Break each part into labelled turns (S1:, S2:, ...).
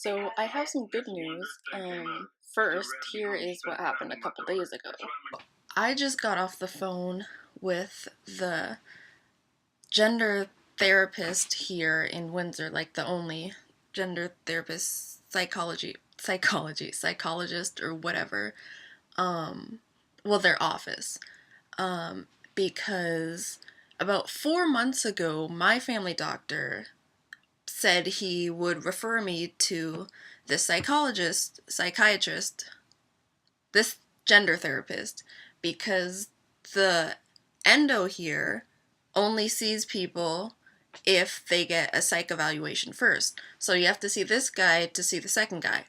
S1: So I have some good news. First, here is what happened a couple days ago. I just got off the phone with the gender therapist here in Windsor, like the only gender therapist, psychologist or whatever. Well, their office. Because about 4 months ago, my family doctor said he would refer me to this psychiatrist, this gender therapist, because the endo here only sees people if they get a psych evaluation first. So you have to see this guy to see the second guy.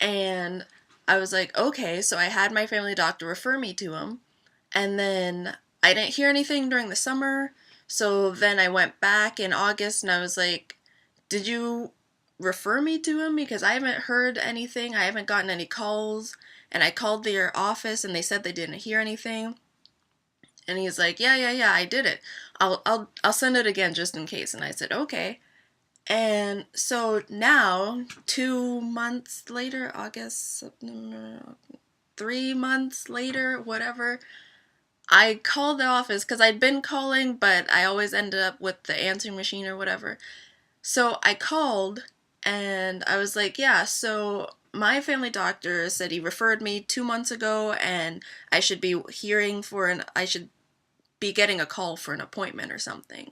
S1: And I was like, okay, so I had my family doctor refer me to him. And then I didn't hear anything during the summer. So then I went back in August and I was like, did you refer me to him? Because I haven't heard anything. I haven't gotten any calls. And I called their office and they said they didn't hear anything. And he's like, yeah, I did it. I'll send it again just in case. And I said, okay. And so now, 2 months later, August, September, 3 months later, whatever, I called the office because I'd been calling, but I always ended up with the answering machine or whatever. So I called and I was like, yeah, so my family doctor said he referred me 2 months ago and I should be getting a call for an appointment or something.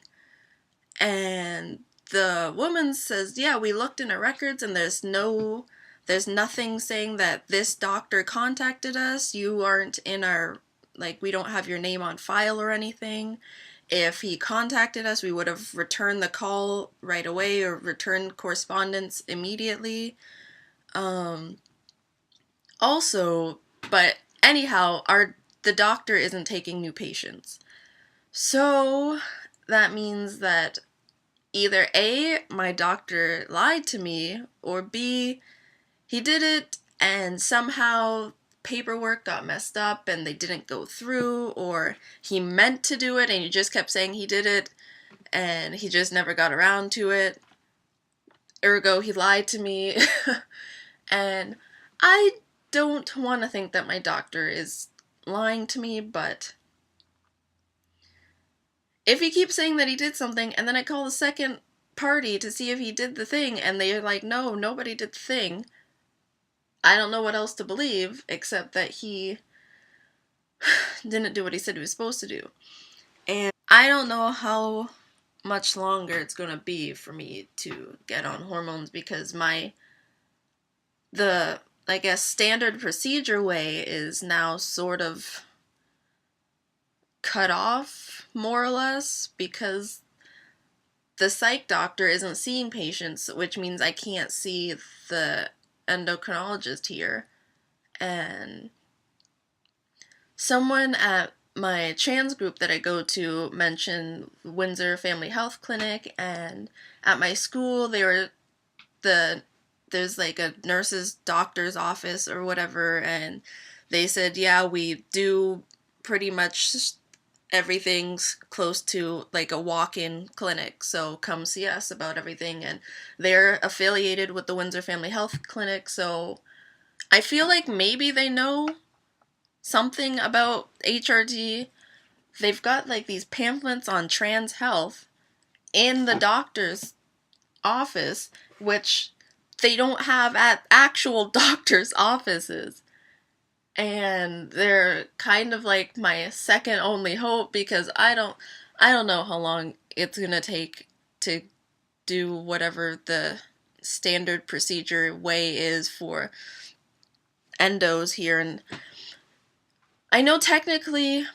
S1: And the woman says, yeah, we looked in our records and there's nothing saying that this doctor contacted us. You aren't in our, like, we don't have your name on file or anything. If he contacted us, we would have returned the call right away or returned correspondence immediately. Also, but anyhow, the doctor isn't taking new patients. So that means that either A, my doctor lied to me, or B, he did it and somehow paperwork got messed up and they didn't go through, or he meant to do it and he just kept saying he did it and he just never got around to it. Ergo, he lied to me. And I don't want to think that my doctor is lying to me, but if he keeps saying that he did something and then I call the second party to see if he did the thing and they're like, no, nobody did the thing, I don't know what else to believe except that he didn't do what he said he was supposed to do. And I don't know how much longer it's going to be for me to get on hormones because the I guess standard procedure way is now sort of cut off more or less because the psych doctor isn't seeing patients, which means I can't see the endocrinologist here. And someone at my trans group that I go to mentioned Windsor Family Health Clinic, and at my school there's like a nurse's doctor's office or whatever, and they said, yeah, we do pretty much everything's close to like a walk-in clinic, so come see us about everything. And they're affiliated with the Windsor Family Health Clinic, so I feel like maybe they know something about HRT. They've got like these pamphlets on trans health in the doctor's office, which they don't have at actual doctor's offices. And they're kind of like my second only hope because I don't know how long it's going to take to do whatever the standard procedure way is for endos here. And I know technically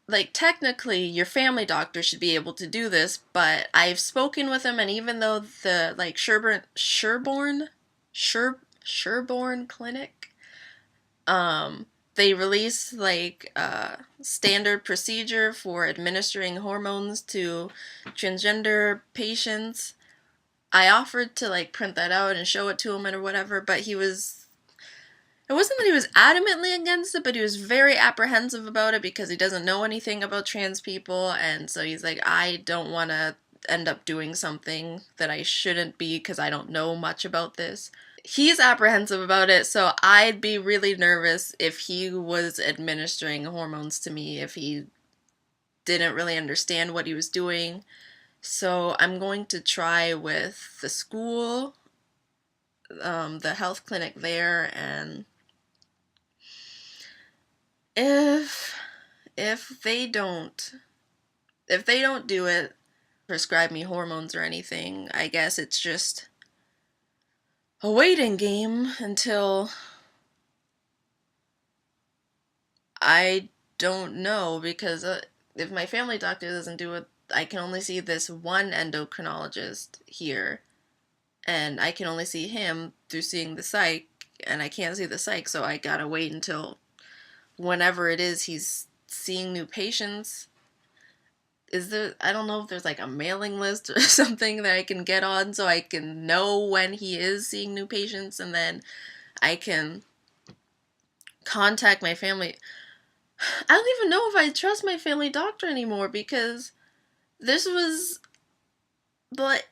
S1: your family doctor should be able to do this, but I've spoken with him, and even though the like Sherborne Clinic, they release like a standard procedure for administering hormones to transgender patients. I offered to like print that out and show it to him or whatever, but it wasn't that he was adamantly against it, but he was very apprehensive about it because he doesn't know anything about trans people, and so he's like, I don't want to end up doing something that I shouldn't be because I don't know much about this. He's apprehensive about it, so I'd be really nervous if he was administering hormones to me, if he didn't really understand what he was doing. So I'm going to try with the school, the health clinic there, and if they don't do it, prescribe me hormones or anything, I guess it's just a waiting game until I don't know, because if my family doctor doesn't do it, I can only see this one endocrinologist here, and I can only see him through seeing the psych, and I can't see the psych, so I gotta wait until whenever it is he's seeing new patients. I don't know if there's like a mailing list or something that I can get on so I can know when he is seeing new patients, and then I can contact my family. I don't even know if I trust my family doctor anymore, because this was, but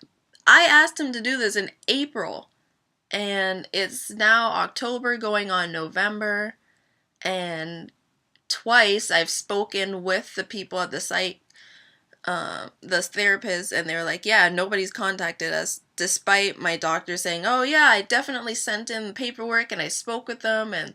S1: I asked him to do this in April, and it's now October going on November, and twice I've spoken with the people at the site, the therapists, and they're like, yeah, nobody's contacted us, despite my doctor saying, oh yeah, I definitely sent in paperwork and I spoke with them, and